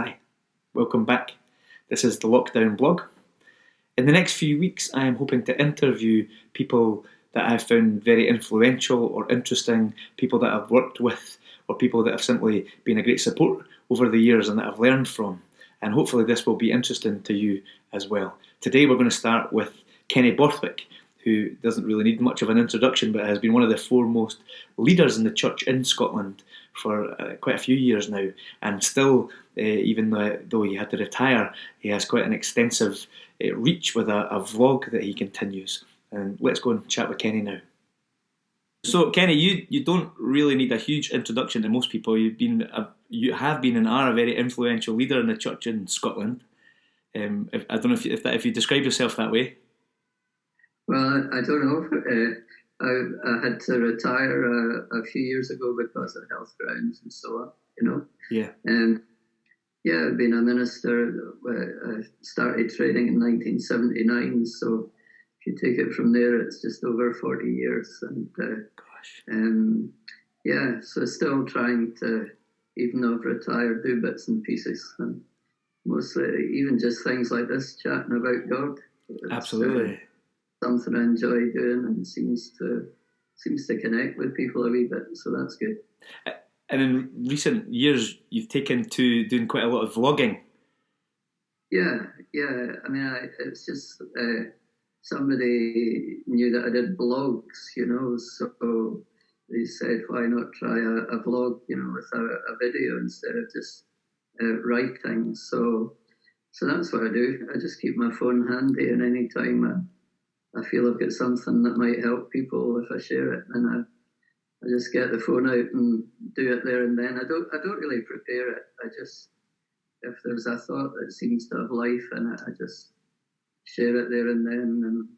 Hi, welcome back. This is the Lockdown Blog. In the next few weeks, I am hoping to interview people that I've found very influential or interesting, people that I've worked with, or people that have simply been a great support over the years and that I've learned from. And hopefully, this will be interesting to you as well. Today, we're going to start with Kenny Borthwick, who doesn't really need much of an introduction, but has been one of the foremost leaders in the church in Scotland for quite a few years now, and still, even though he had to retire, he has quite an extensive reach with a vlog that he continues. And let's go and chat with Kenny now. So, Kenny, you don't really need a huge introduction to most people. You have been and are a very influential leader in the church in Scotland. I don't know if you describe yourself that way. Well, I don't know. I had to retire a few years ago because of health grounds and so on, Yeah. Yeah, I've been a minister. I started training in 1979, so if you take it from there, it's just over 40 years. And yeah, so still trying to, even though I've retired, do bits and pieces, and mostly even just things like this, chatting about God. Absolutely. Something I enjoy doing and seems to connect with people a wee bit, so that's good. And in recent years, you've taken to doing quite a lot of vlogging. Yeah. I mean, it's just somebody knew that I did blogs, so they said, why not try a vlog, with a video instead of just writing. So that's what I do. I just keep my phone handy, and any time I feel I've got something that might help people if I share it, and I just get the phone out and do it there and then. I don't really prepare it. I just, if there's a thought that seems to have life in it, I just share it there and then, and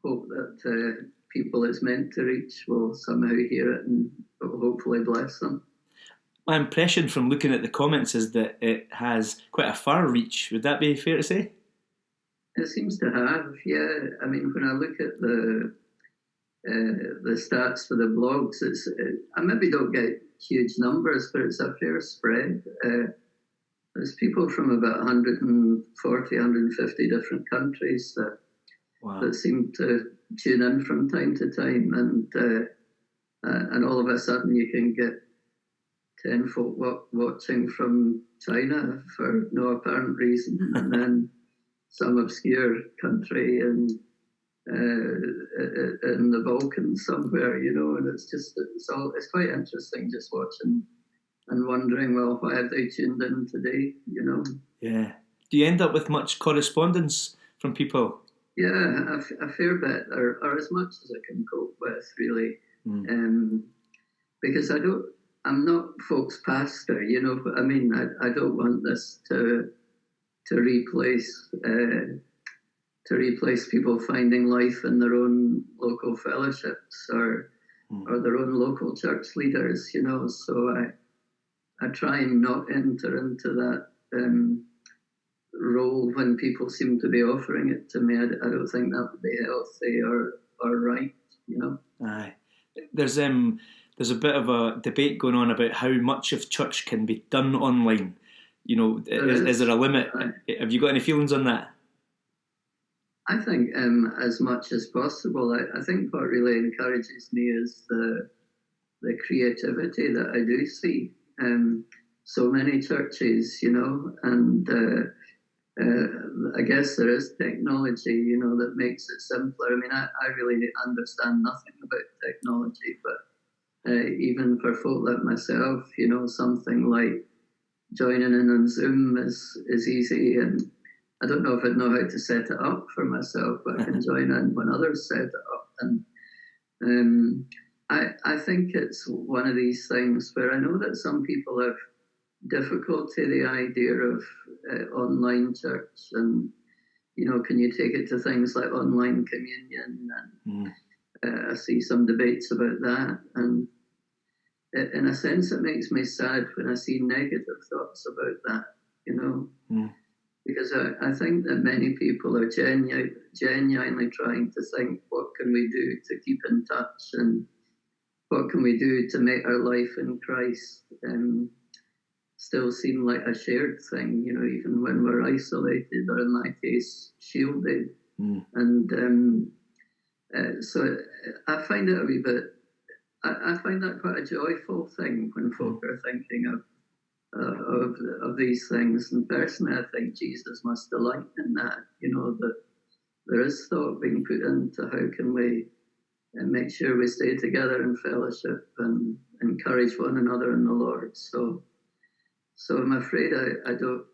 hope that people it's meant to reach will somehow hear it and it will hopefully bless them. My impression from looking at the comments is that it has quite a far reach. Would that be fair to say? It seems to have, yeah. I mean, when I look at the stats for the blogs, I maybe don't get huge numbers, but it's a fair spread. There's people from about 140, 150 different countries that seem to tune in from time to time, and all of a sudden you can get 10 folk watching from China for no apparent reason, and then some obscure country in the Balkans somewhere, and it's quite interesting just watching and wondering, well, why have they tuned in today, Yeah. Do you end up with much correspondence from people? Yeah, a fair bit, or as much as I can cope with, really. Because I'm not folks' pastor, I mean, I don't want this to replace people finding life in their own local fellowships or their own local church leaders, So I try and not enter into that role when people seem to be offering it to me. I don't think that would be healthy or right, Aye. There's a bit of a debate going on about how much of church can be done online. Is there a limit? Have you got any feelings on that? I think as much as possible. I think what really encourages me is the creativity that I do see. So many churches, and I guess there is technology, that makes it simpler. I mean, I really understand nothing about technology, but even for folk like myself, something like joining in on Zoom is easy, and I don't know if I'd know how to set it up for myself, but I can join in when others set it up. And I think it's one of these things where I know that some people have difficulty the idea of online church, and can you take it to things like online communion, and I see some debates about that, and in a sense it makes me sad when I see negative thoughts about that, because I think that many people are genuinely trying to think, what can we do to keep in touch, and what can we do to make our life in Christ still seem like a shared thing, even when we're isolated or, in my case, shielded. And so I find it a wee bit, I find that quite a joyful thing when folk are thinking of these things. And personally, I think Jesus must delight in that, that there is thought being put into how can we make sure we stay together in fellowship and encourage one another in the Lord. So I'm afraid I don't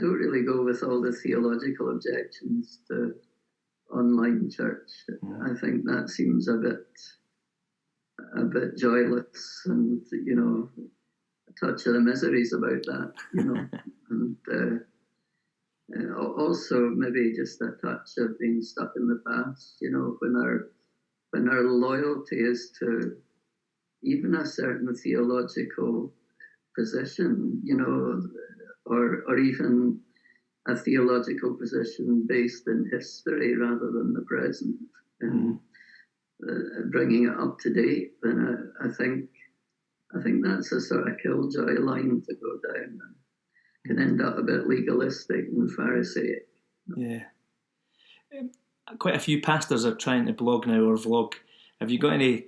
really go with all the theological objections to online church. I think that seems a bit joyless, and a touch of the miseries about that, and also maybe just a touch of being stuck in the past. When our loyalty is to even a certain theological position, or even a theological position based in history rather than the present, and bringing it up to date, then I think that's a sort of killjoy line to go down, and can end up a bit legalistic and Pharisaic. Yeah. Quite a few pastors are trying to blog now or vlog. Have you got any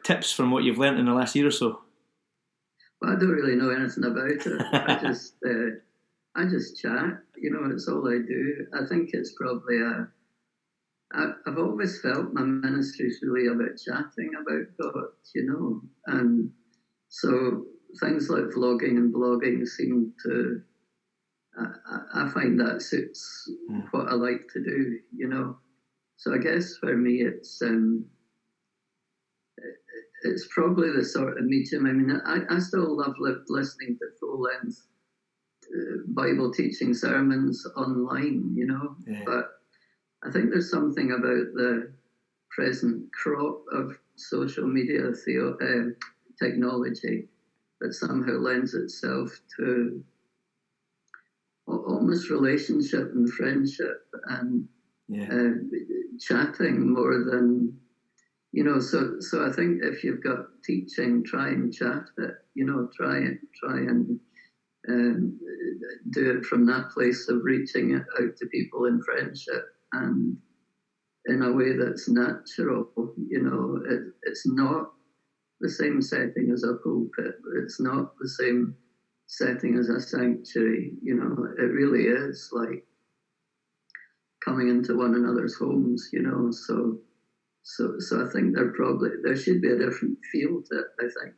tips from what you've learnt in the last year or so? Well, I don't really know anything about it. I just chat. It's all I do. I think it's probably I've always felt my ministry is really about chatting about God, and so things like vlogging and blogging seem to. I find that suits what I like to do, So I guess for me, it's probably the sort of medium. I mean, I still love listening to full-length Bible teaching sermons online, but I think there's something about the present crop of social media technology that somehow lends itself to almost relationship and friendship and chatting more than, so I think if you've got teaching, try and chat it, try and do it from that place of reaching it out to people in friendship and in a way that's natural. It's not the same setting as a pulpit. It's not the same setting as a sanctuary. It really is like coming into one another's homes. So I think there should be a different feel to it, I think,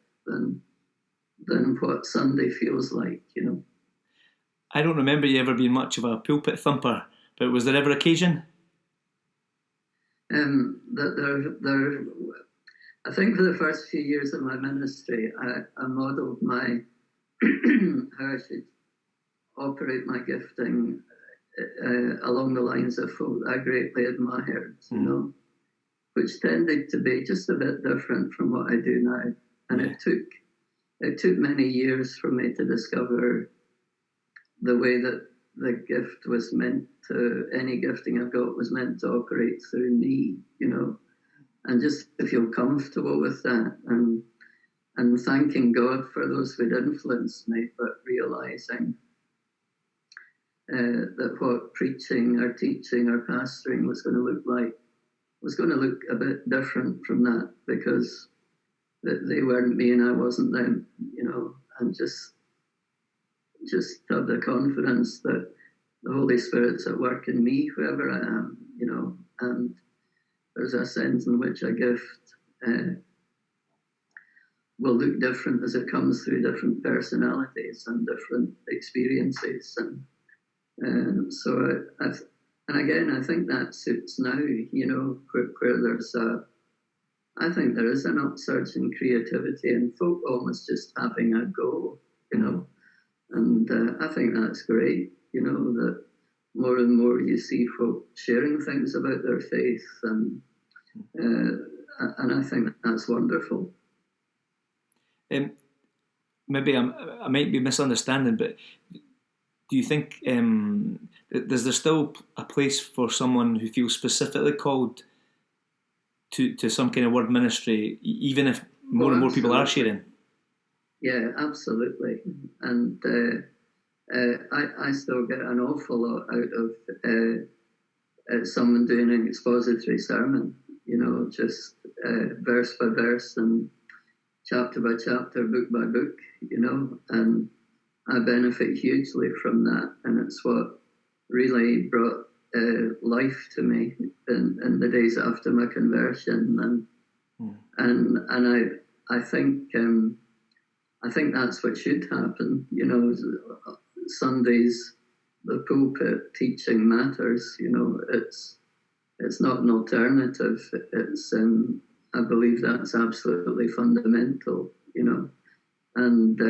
than what Sunday feels like. I don't remember you ever being much of a pulpit thumper, but was there ever occasion? I think for the first few years of my ministry, I modelled my how I should operate my gifting along the lines of folk I greatly admired, which tended to be just a bit different from what I do now. And it took many years for me to discover the way that the gift was meant to, any gifting I've got was meant to operate through me, and just to feel comfortable with that, and thanking God for those who'd influenced me, but realising that what preaching or teaching or pastoring was going to look like was going to look a bit different from that, because they weren't me and I wasn't them, and just have the confidence that the Holy Spirit's at work in me, whoever I am, and there's a sense in which a gift will look different as it comes through different personalities and different experiences. And so, and again, I think that suits now, where there's I think there is an upsurge in creativity and folk almost just having a go, and I think that's great, that more and more you see folk sharing things about their faith, and I think that's wonderful. Maybe I might be misunderstanding, but do you think is there still a place for someone who feels specifically called to some kind of word ministry, even if more and more people are sharing? Yeah, absolutely. And I still get an awful lot out of someone doing an expository sermon, just verse by verse and chapter by chapter, book by book, and I benefit hugely from that. And it's what really brought life to me in the days after my conversion. And I think that's what should happen. Sundays, the pulpit teaching matters. It's not an alternative. It's I believe that's absolutely fundamental. And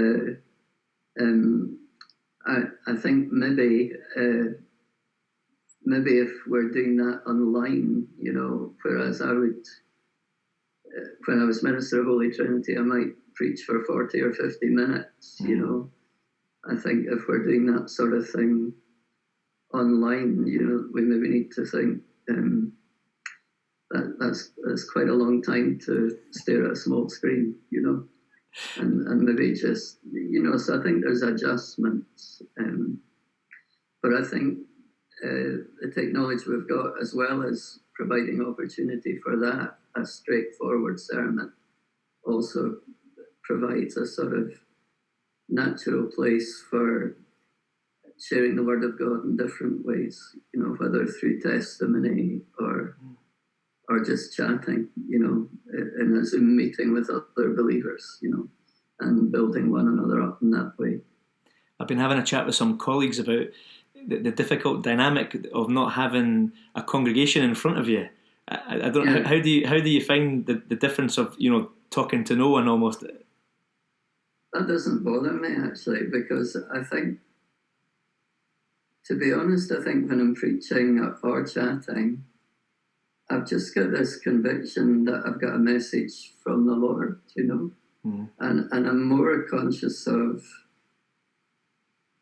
I think maybe if we're doing that online, whereas I would, when I was minister of Holy Trinity, I might preach for 40 or 50 minutes. I think if we're doing that sort of thing online, we maybe need to think that's quite a long time to stare at a small screen, and maybe just, so I think there's adjustments. But I think the technology we've got, as well as providing opportunity for that, a straightforward sermon also provides a sort of natural place for sharing the word of God in different ways, whether through testimony or just chatting, in a Zoom meeting with other believers, and building one another up in that way. I've been having a chat with some colleagues about the difficult dynamic of not having a congregation in front of you. I don't know, how do you find the difference of, talking to no one almost? That doesn't bother me, actually, because I think, to be honest, I think when I'm preaching or chatting, I've just got this conviction that I've got a message from the Lord, and I'm more conscious of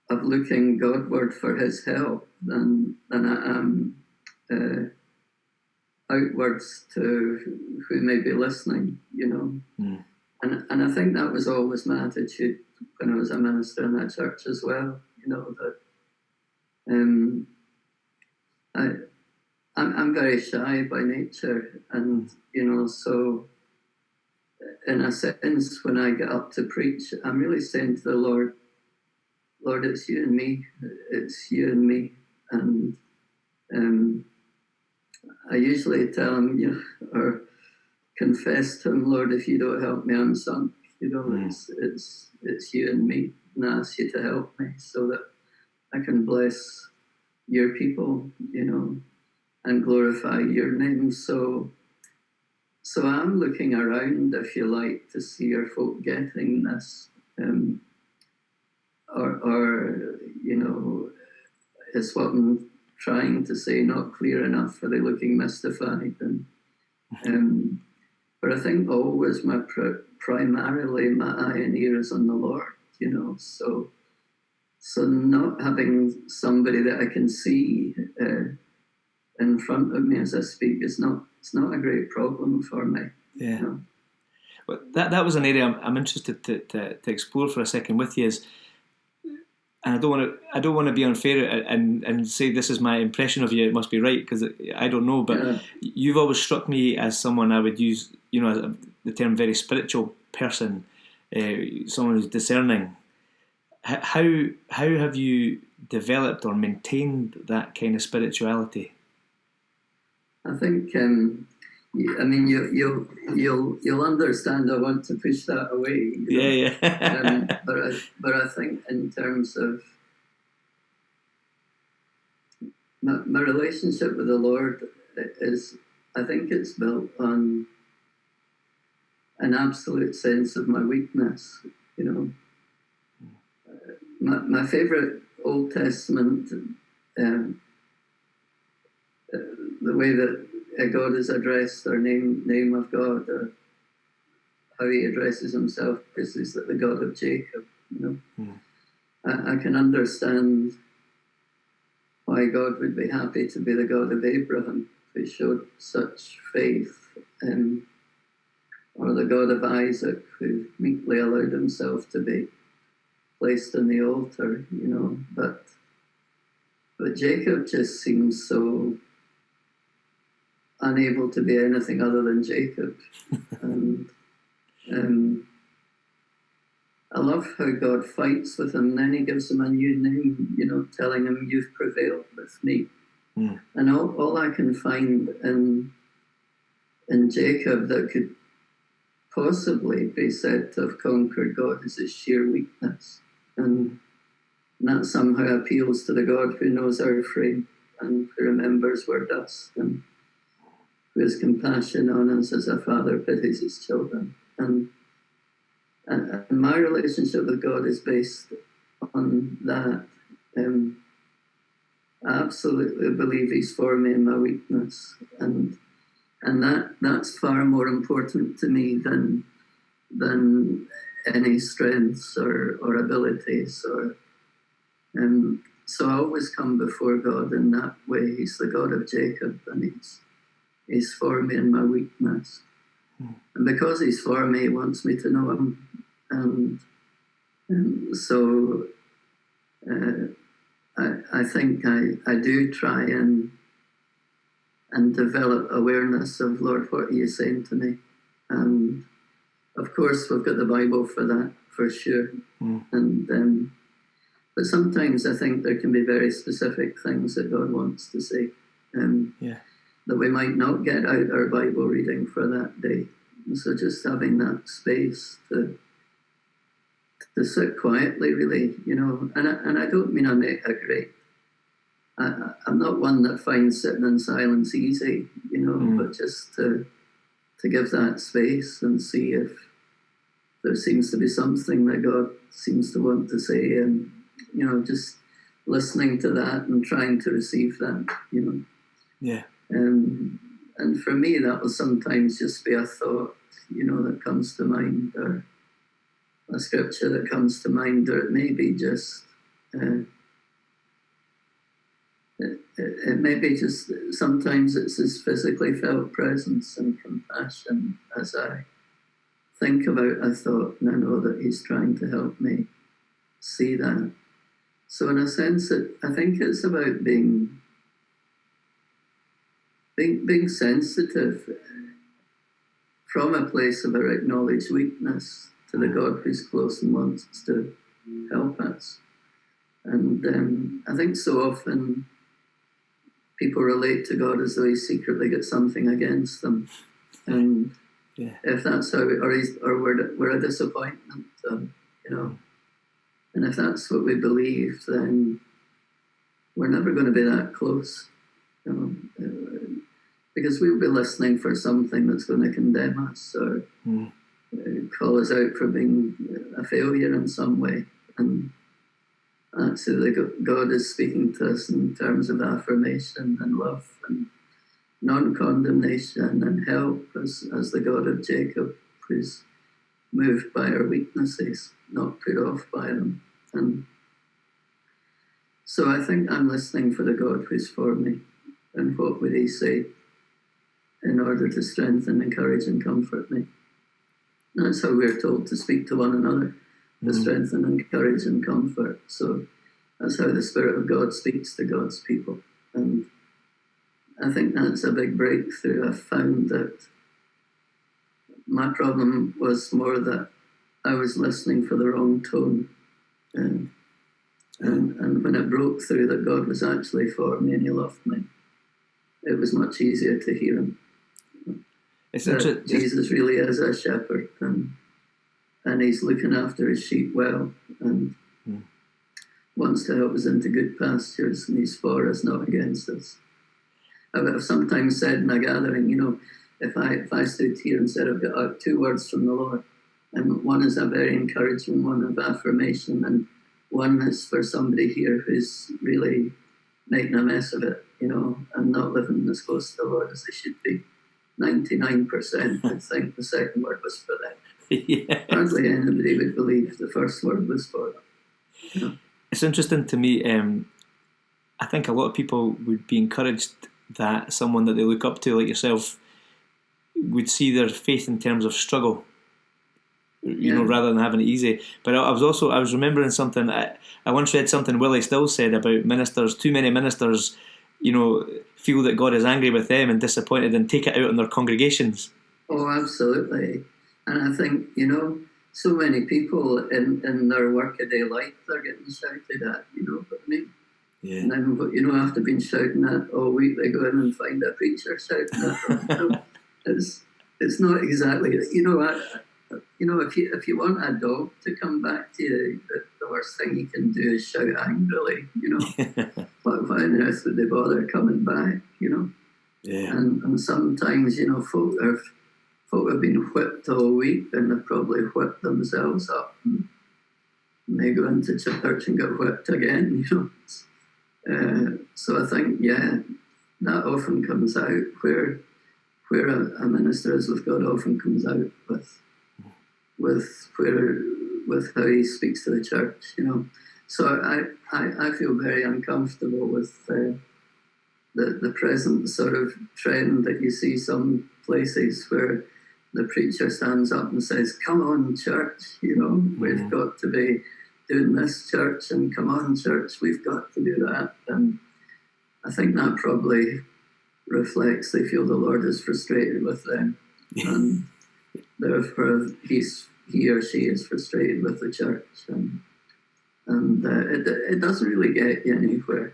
looking Godward for His help than I am outwards to who may be listening, And I think that was always my attitude when I was a minister in that church as well, that I'm very shy by nature, and so in a sense, when I get up to preach, I'm really saying to the Lord, it's you and me, and I usually tell Him, or confess to Him, Lord, if you don't help me, I'm sunk. It's you and me, and I ask you to help me so that I can bless your people, and glorify your name. So I'm looking around, if you like, to see are folk getting this, or is what I'm trying to say not clear enough? Are they looking mystified? And but I think always primarily my eye and ear is on the Lord, So not having somebody that I can see in front of me as I speak it's not a great problem for me. Yeah. Well, that was an area I'm interested to explore for a second with you. And I don't want to be unfair and say this is my impression of you. It must be right, because I don't know. But you've always struck me as someone I would use, as the term very spiritual person, someone who's discerning. How have you developed or maintained that kind of spirituality? I think you'll understand. I want to push that away. Yeah. But I think in terms of my relationship with the Lord is, I think it's built on an absolute sense of my weakness. My favorite Old Testament, the way that God is addressed, or name of God, or how He addresses Himself, is the God of Jacob. I can understand why God would be happy to be the God of Abraham, who showed such faith or the God of Isaac, who meekly allowed himself to be placed on the altar, but Jacob just seems so unable to be anything other than Jacob. And I love how God fights with him. Then he gives him a new name, telling him, "You've prevailed with me." And all I can find in Jacob that could possibly be said to have conquered God is his sheer weakness. And that somehow appeals to the God who knows our frame and who remembers we're dust and who has compassion on us as a father pities his children. And my relationship with God is based on that. I absolutely believe he's for me in my weakness. And that's far more important to me than any strengths or abilities. So I always come before God in that way. He's the God of Jacob, and he's for me in my weakness. And because he's for me, he wants me to know him. And so I think I do try and develop awareness of, Lord, what are you saying to me? And of course, we've got the Bible for that, for sure. And but sometimes I think there can be very specific things that God wants to say, that we might not get out our Bible reading for that day. And so just having that space to sit quietly, really, and I don't mean I'm a great. I'm not one that finds sitting in silence easy, but just to give that space and see if there seems to be something that God seems to want to say, and just listening to that and trying to receive that, Yeah. And for me, that will sometimes just be a thought, that comes to mind, or a scripture that comes to mind, or it may be just. It may be just sometimes it's his physically felt presence and compassion as I think about a thought, and I know that he's trying to help me see that. So in a sense, I think it's about being sensitive from a place of our acknowledged weakness to the God who's close and wants to help us. And I think so often people relate to God as though he secretly got something against them, and if that's how, or we're a disappointment, and if that's what we believe, then we're never going to be that close, because we'll be listening for something that's going to condemn us or call us out for being a failure in some way, and actually, God is speaking to us in terms of affirmation and love and non-condemnation and help as the God of Jacob, who's moved by our weaknesses, not put off by them. And so I think I'm listening for the God who's for me, and what would he say in order to strengthen, encourage and comfort me. That's how we're told to speak to one another, to strengthen, encourage and comfort. So that's how the Spirit of God speaks to God's people. And I think that's a big breakthrough. I found that my problem was more that I was listening for the wrong tone. And when it broke through that God was actually for me and he loved me, it was much easier to hear him. That Jesus really is a shepherd, and he's looking after his sheep well, and wants to help us into good pastures, and he's for us, not against us. I've sometimes said in a gathering, if I stood here and said I've got 2 words from the Lord, and one is a very encouraging one of affirmation, and one is for somebody here who's really making a mess of it, and not living as close to the Lord as they should be. 99%, I think the second word was for them. Yes. Hardly anybody would believe the first word was for them. It's interesting to me. I think a lot of people would be encouraged that someone that they look up to, like yourself, would see their faith in terms of struggle, rather than having it easy. But I was remembering something. I once read something Willie Still said about ministers. Too many ministers, feel that God is angry with them and disappointed and take it out on their congregations. Oh, absolutely. And I think, so many people in their workaday life, they're getting shouted at, what I mean? Yeah. And then, after being shouting at all week, they go in and find a preacher shouting at them. It's not exactly, if you want a dog to come back to you, the worst thing you can do is shout angrily, Why on earth would they bother coming back, Yeah. And sometimes, folk have been whipped all week and they've probably whipped themselves up and they go into church and get whipped again, So I think, that often comes out where a minister is with God often comes out with how he speaks to the church, So I feel very uncomfortable with the present sort of trend that you see some places where the preacher stands up and says, "Come on, church, we've got to be doing this, church, and come on, church, we've got to do that." And I think that probably reflects they feel the Lord is frustrated with them, and therefore he or she is frustrated with the church, and it doesn't really get you anywhere.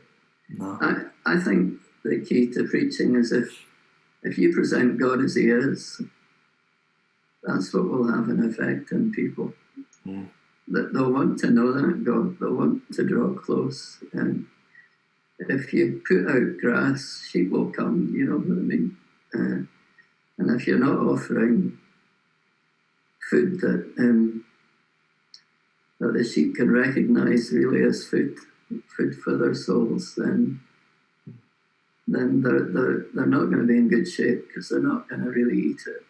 No. I think the key to preaching is if you present God as he is, that's what will have an effect on people. That they'll want to know that God, they'll want to draw close. And if you put out grass, sheep will come, you know what I mean? And if you're not offering food that the sheep can recognise really as food for their souls, then they're not going to be in good shape because they're not going to really eat it.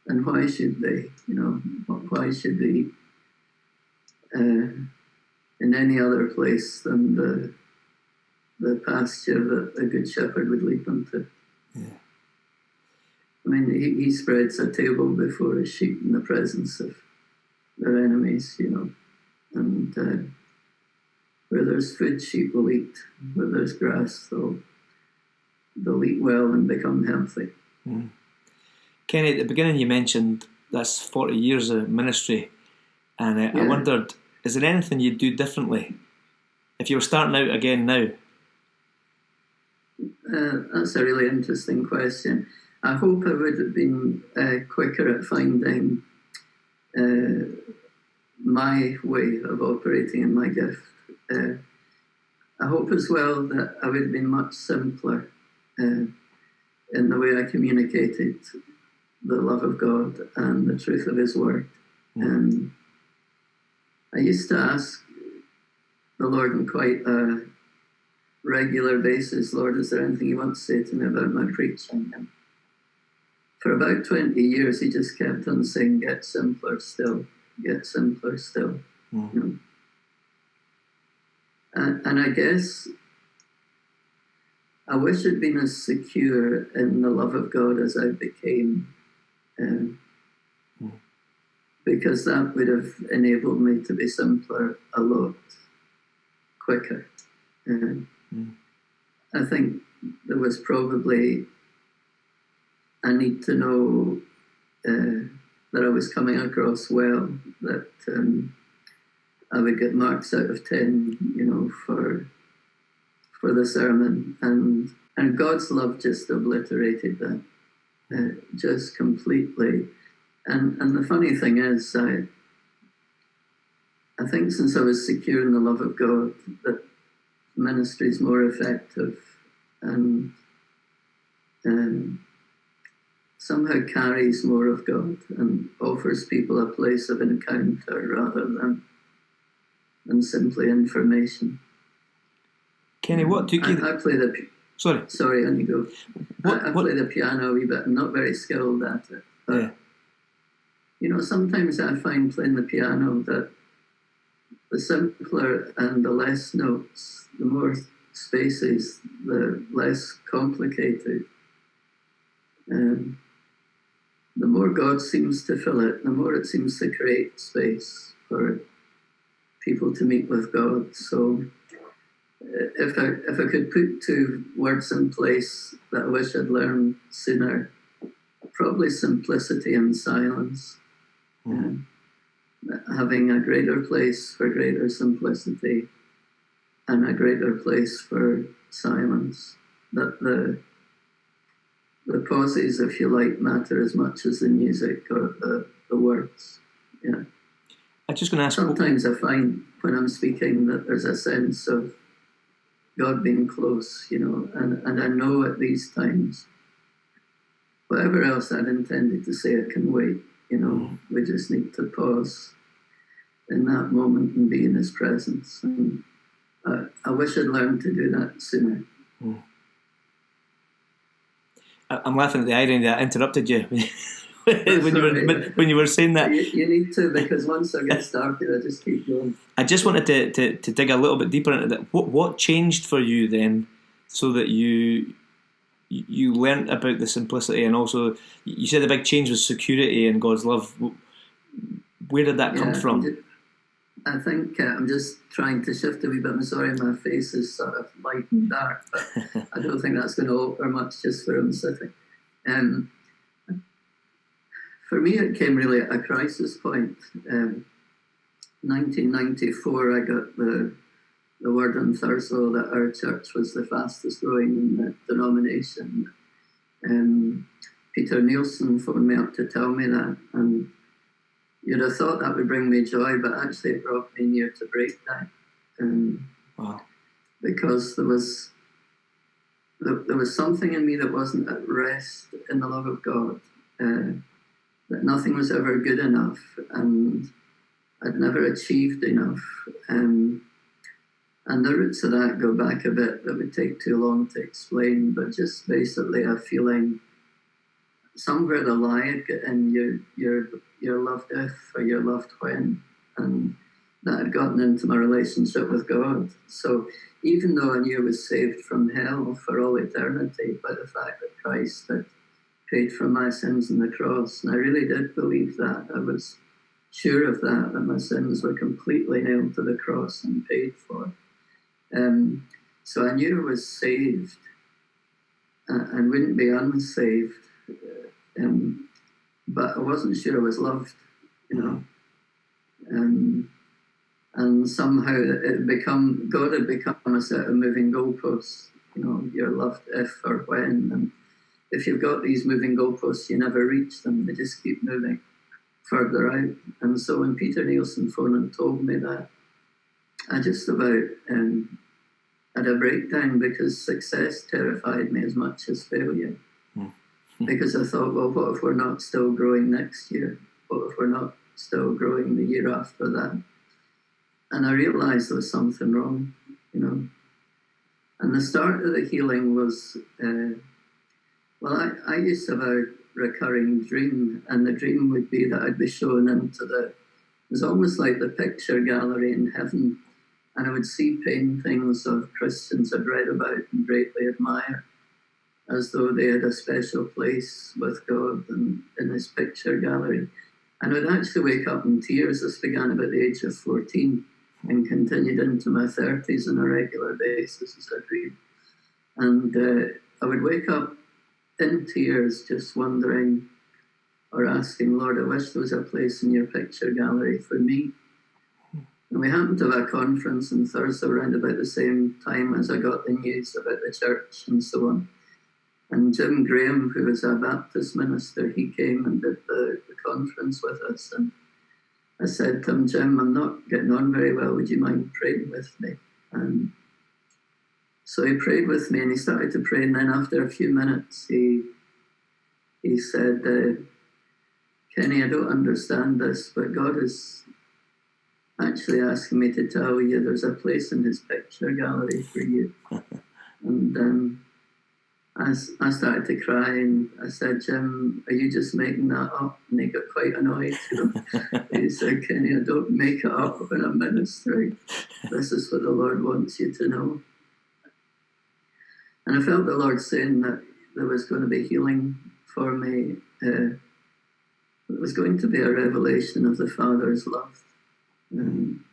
And why should they? Why should they eat in any other place than the pasture that the good shepherd would lead them to? Yeah. I mean, he spreads a table before his sheep in the presence of their enemies, and where there's food, sheep will eat. Where there's grass, they'll eat well and become healthy. Kenny, at the beginning you mentioned that's 40 years of ministry, and I wondered, is there anything you'd do differently if you were starting out again now? That's a really interesting question. I hope I would have been quicker at finding my way of operating in my gift. I hope as well that I would have been much simpler in the way I communicated the love of God and the truth of his word. I used to ask the Lord on quite a regular basis, "Lord, is there anything you want to say to me about my preaching?" And for about 20 years, he just kept on saying, "Get simpler still, get simpler still." And I guess I wish I'd been as secure in the love of God as I became, because that would have enabled me to be simpler a lot quicker. I think there was probably a need to know that I was coming across well, that I would get marks out of 10, for the sermon, and God's love just obliterated that, just completely. And the funny thing is, I think since I was secure in the love of God, that ministry is more effective and somehow carries more of God and offers people a place of encounter rather than simply information. Kenny, what took you... I play the... Sorry, on you go. I play the piano a wee bit. I'm not very skilled at it. But, sometimes I find playing the piano that the simpler and the less notes, the more spaces, the less complicated. more God seems to fill it, the more it seems to create space for people to meet with God. So if I could put two words in place that I wish I'd learned sooner, probably simplicity and silence. Having a greater place for greater simplicity and a greater place for silence. That the pauses, if you like, matter as much as the music or the words. Yeah. I'm just going to ask. Sometimes I find when I'm speaking that there's a sense of God being close, and I know at these times, whatever else I'd intended to say, it can wait. We just need to pause in that moment and be in His presence. And I wish I'd learned to do that sooner. I'm laughing at the irony that I interrupted you when you were saying that. You need to, because once I get started, I just keep going. I just wanted to dig a little bit deeper into that. What changed for you then, so that you learnt about the simplicity, and also you said the big change was security and God's love. Where did that come from? I think I'm just trying to shift a wee bit. I'm sorry, my face is sort of light and dark, but I don't think that's going to alter much just where I'm sitting. For me, it came really at a crisis point. 1994, I got the word on Thursday that our church was the fastest growing in the denomination. Peter Nielsen phoned me up to tell me that, and you'd have thought that would bring me joy, but actually it brought me near to breakdown. Wow. Because there was something in me that wasn't at rest in the love of God, that nothing was ever good enough, and I'd never achieved enough. And the roots of that go back a bit. That would take too long to explain, but just basically a feeling somewhere the lie in you're loved if or you're loved when, and that had gotten into my relationship with God. So even though I knew I was saved from hell for all eternity by the fact that Christ had paid for my sins on the cross, and I really did believe that, I was sure of that my sins were completely nailed to the cross and paid for. So I knew I was saved and wouldn't be unsaved, but I wasn't sure I was loved, and somehow God had become a set of moving goalposts. You're loved if or when, and if you've got these moving goalposts, you never reach them. They just keep moving further out. And so when Peter Nielsen phoned and told me that, I just about had a breakdown, because success terrified me as much as failure. Because I thought, well, what if we're not still growing next year? What if we're not still growing the year after that? And I realised there was something wrong, And the start of the healing was, I used to have a recurring dream, and the dream would be that I'd be shown into it was almost like the picture gallery in heaven, and I would see paintings of Christians I'd read about and greatly admired, as though they had a special place with God and in His picture gallery. And I'd actually wake up in tears. This began about the age of 14 and continued into my 30s on a regular basis as a dream. And I would wake up in tears, just wondering or asking, Lord, I wish there was a place in your picture gallery for me. And we happened to have a conference on Thursday around about the same time as I got the news about the church and so on. And Jim Graham, who was a Baptist minister, he came and did the conference with us. And I said to him, Jim, I'm not getting on very well. Would you mind praying with me? And so he prayed with me, and he started to pray. And then after a few minutes, he said, Kenny, I don't understand this, but God is actually asking me to tell you there's a place in His picture gallery for you. And I started to cry, and I said, Jim, are you just making that up? And he got quite annoyed. He said, Kenny, I don't make it up when I'm ministering. This is what the Lord wants you to know. And I felt the Lord saying that there was going to be healing for me It was going to be a revelation of the Father's love. And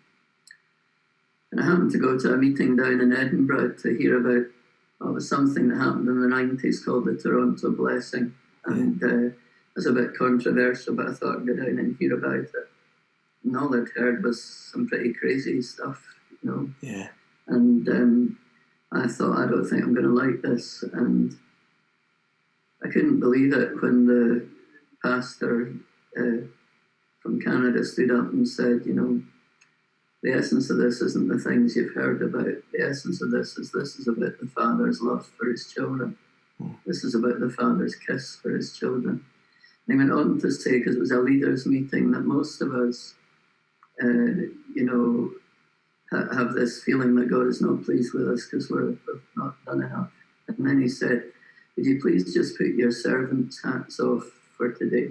I happened to go to a meeting down in Edinburgh to hear about it was something that happened in the 90s called the Toronto Blessing. And it was a bit controversial, but I thought I'd go down and hear about it. And all I'd heard was some pretty crazy stuff, you know. Yeah. And I thought, I don't think I'm going to like this. And I couldn't believe it when the pastor from Canada stood up and said, you know, the essence of this isn't the things you've heard about. The essence of this is about the Father's love for his children. This is about the Father's kiss for his children. And he went on to say, because it was a leaders' meeting, that most of us, you know, have this feeling that God is not pleased with us because we've not done enough. And then he said, would you please just put your servants' hats off for today?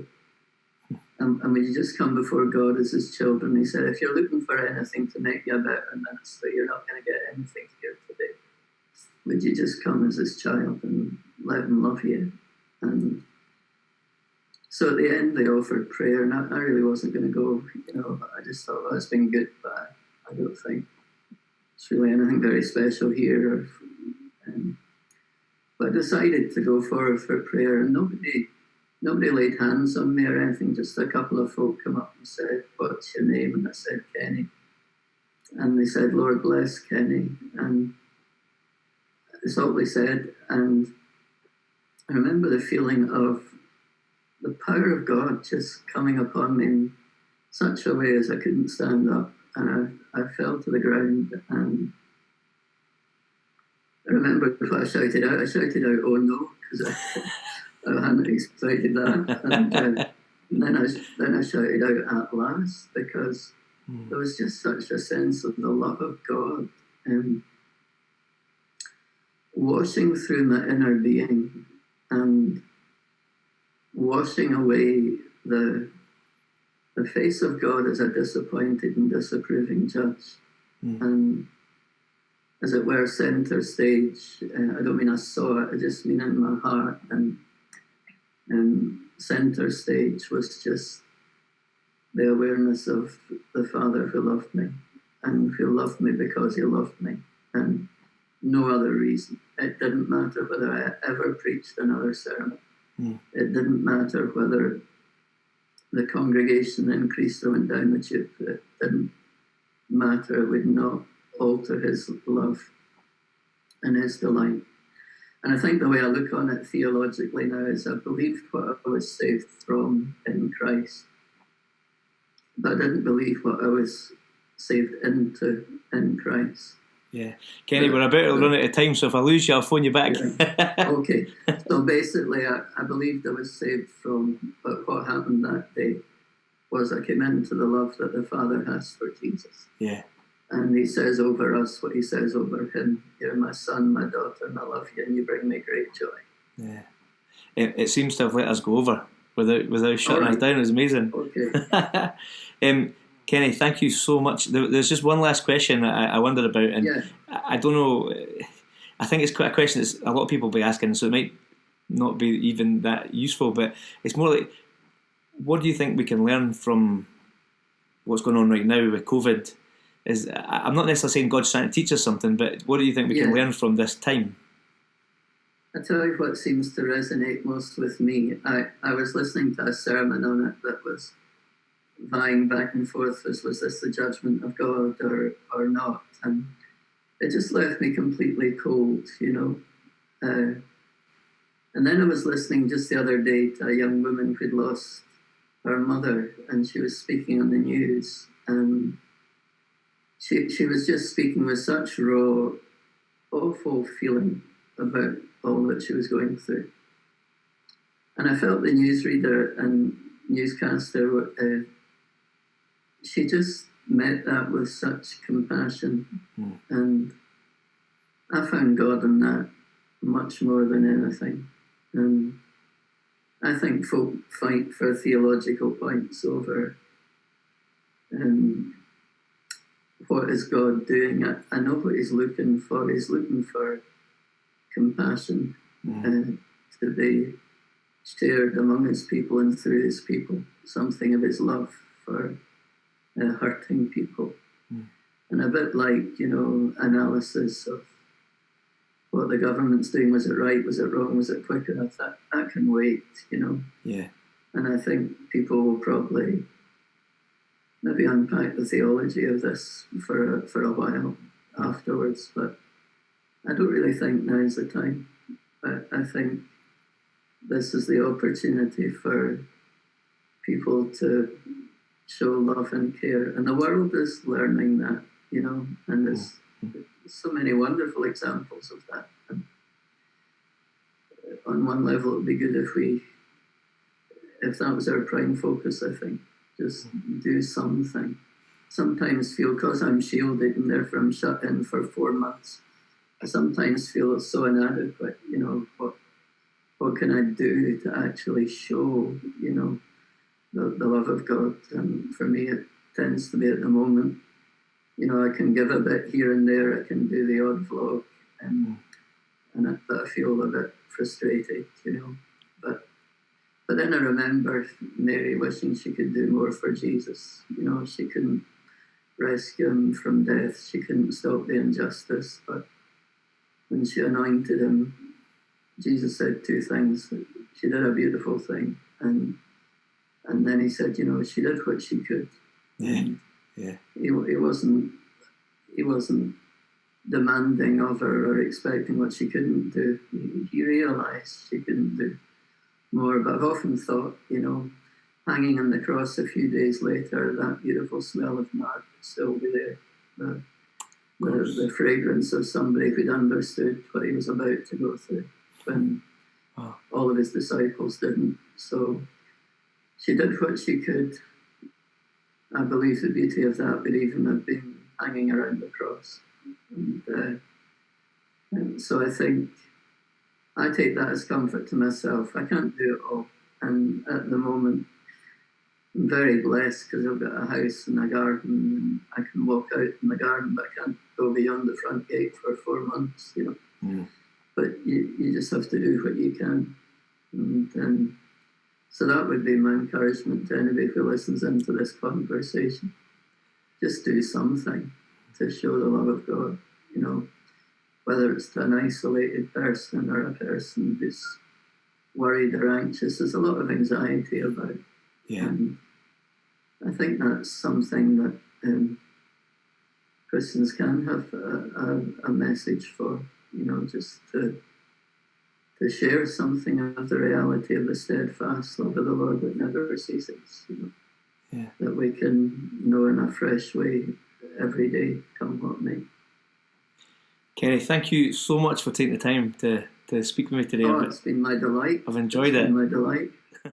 And would you just come before God as his children? He said, if you're looking for anything to make you a better minister, you're not going to get anything here today. Would you just come as his child and let him love you? And so at the end, they offered prayer, and I really wasn't going to go. You know, I just thought, well, it's been good, but I don't think it's really anything very special here. But I decided to go forward for prayer, and nobody laid hands on me or anything. Just a couple of folk come up and said, what's your name? And I said, Kenny. And they said, Lord bless Kenny. And that's all they said. And I remember the feeling of the power of God just coming upon me in such a way as I couldn't stand up. And I fell to the ground. And I remember what I shouted out. I shouted out, oh no, because I hadn't expected that. And then I shouted out at last, because there was just such a sense of the love of God washing through my inner being and washing away the face of God as a disappointed and disapproving judge. And as it were, center stage. I don't mean I saw it, I just mean in my heart. And center stage was just the awareness of the Father who loved me, and who loved me because he loved me, and no other reason. It didn't matter whether I ever preached another sermon. It didn't matter whether the congregation increased or went down the tube. It didn't matter. It would not alter his love and his delight. And I think the way I look on it theologically now is I believed what I was saved from in Christ, but I didn't believe what I was saved into in Christ. Yeah. Kenny, we're about to run out of time, so if I lose you, I'll phone you back. Yeah. Okay. So basically, I believed I was saved from, but what happened that day was I came into the love that the Father has for Jesus. Yeah. And he says over us what he says over him. You're my son, my daughter, and I love you, and you bring me great joy. Yeah. It seems to have let us go over without shutting us down. It's amazing. Okay. Kenny, thank you so much. There's just one last question I wondered about, and I don't know. I think it's quite a question that a lot of people will be asking, so it might not be even that useful. But it's more like, what do you think we can learn from what's going on right now with COVID? I'm not necessarily saying God's trying to teach us something, but what do you think we can learn from this time? I tell you what seems to resonate most with me. I was listening to a sermon on it that was vying back and forth as, was this the judgment of God or not? And it just left me completely cold, you know. And then I was listening just the other day to a young woman who'd lost her mother, and she was speaking on the news, and she was just speaking with such raw, awful feeling about all that she was going through. And I felt the newsreader and newscaster, she just met that with such compassion. And I found God in that much more than anything. And I think folk fight for theological points over what is God doing. I know what he's looking for. He's looking for compassion to be shared among his people and through his people. something of his love for hurting people. And a bit like, analysis of what the government's doing. Was it right? Was it wrong? Was it quick enough? That can wait, Yeah. And I think people will probably maybe unpack the theology of this for a while afterwards. But I don't really think now's the time. I think this is the opportunity for people to show love and care. And the world is learning that, and there's so many wonderful examples of that. And on one level, it would be good if that was our prime focus, I think. Just do something. Sometimes feel, because I'm shielded and therefore I'm shut in for 4 months, I sometimes feel so inadequate, what can I do to actually show, the love of God? And for me, it tends to be at the moment, I can give a bit here and there, I can do the odd vlog, but I feel a bit frustrated, But then I remember Mary wishing she could do more for Jesus. She couldn't rescue him from death, she couldn't stop the injustice, but when she anointed him, Jesus said 2 things. She did a beautiful thing, and then he said, she did what she could. Yeah. He wasn't demanding of her or expecting what she couldn't do. He realised she couldn't do more. But I've often thought, hanging on the cross a few days later, that beautiful smell of nard would still be there. The fragrance of somebody who'd understood what he was about to go through when all of his disciples didn't. So she did what she could. I believe the beauty of that would even have been hanging around the cross. And so I think I take that as comfort to myself. I can't do it all. And at the moment, I'm very blessed because I've got a house and a garden, and I can walk out in the garden, but I can't go beyond the front gate for 4 months, But you just have to do what you can. And so that would be my encouragement to anybody who listens into this conversation. Just do something to show the love of God, whether it's to an isolated person or a person who's worried or anxious. There's a lot of anxiety about it. Yeah. And I think that's something that Christians can have a message for, just to share something of the reality of the steadfast love of the Lord that never ceases, that we can know in a fresh way every day, come what may. Kenny, thank you so much for taking the time to speak with me today. It's been my delight. I've enjoyed it. It's been my delight.